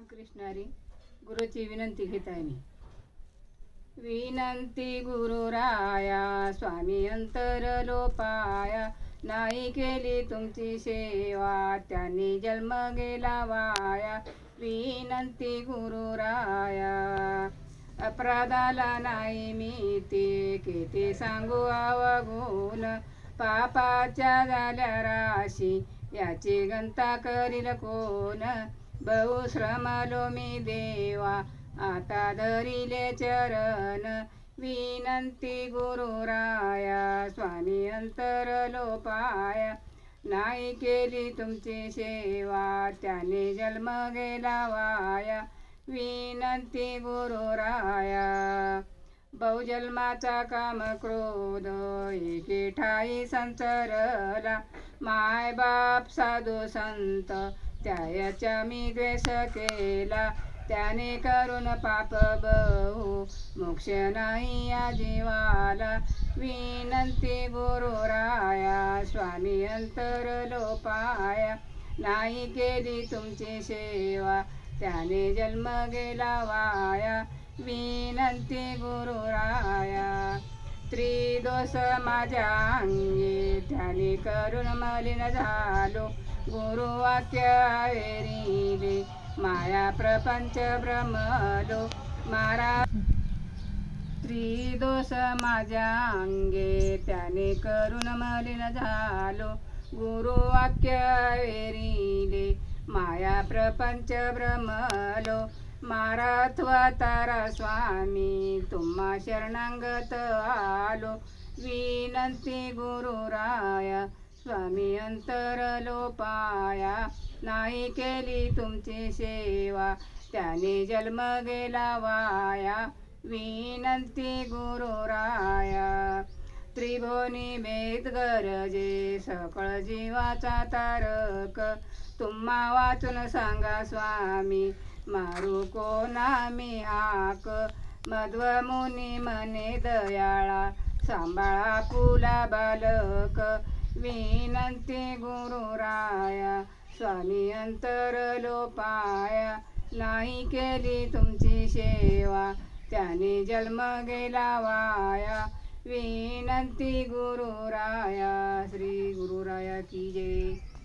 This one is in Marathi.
रामकृष्ण हरी. गुरुची विनंती घेत आहे मी. विनंती गुरुराया स्वामी अंतर लोपाया, नाही केली तुमची सेवा त्यांनी जन्म गेला वाया. विनंती गुरुराया अपराधाला नाही मी ते किती सांगू अवगुण, पापाच्या झाल्या राशी याची गंता करील कोण. बहु श्रमलो मी देवा आता धरिले चरण, विनंती गुरुराया स्वामी अंतर लोपाया, नाही केली तुमची सेवा त्याने जन्म गेला वाया. विनंती गुरुराया बहुजन्माचा काम क्रोध एके ठाई संचरला, माय बाप साधू संत त्याच्या मी द्वेष केला. त्याने करून पाप बहु मोक्ष नाही या जीवाला. विनंती गुरुराया स्वामी अंतर लोपाया, नाही केली तुमची सेवा त्याने जन्म गेला वाया. विनंती गुरुराया त्रिदोष माझ्या अंगी त्याने करून मलिन झालो, गुरुवाक्य ऐरिले माया प्रपंच भ्रमलो. मारा त्रिदोष माझ्या अंगे त्याने करून मलिन झालो, गुरुवाक्य ऐरिले माया प्रपंच भ्रमलो. माराथवा तारा स्वामी तुम्हा शरणांगत आलो, विनंती गुरुराया स्वामी अंतर लोपाया, नाही केली तुमची सेवा त्याने जन्म गेला वाया. विनंती गुरुराया त्रिभुवनी भेद गरजे सकळ जीवाचा तारक, तुम्हा वाचून सांगा स्वामी मारू कोणा मी हाक. मध्व मुनी म्हणे दयाळा सांभाळा पुला बालक, विनंती गुरुराया स्वामी अंतर लोपाया, नाही केली तुमची सेवा त्याने जन्म गेला वाया. विनंती गुरुराया. श्री गुरुराया की जय.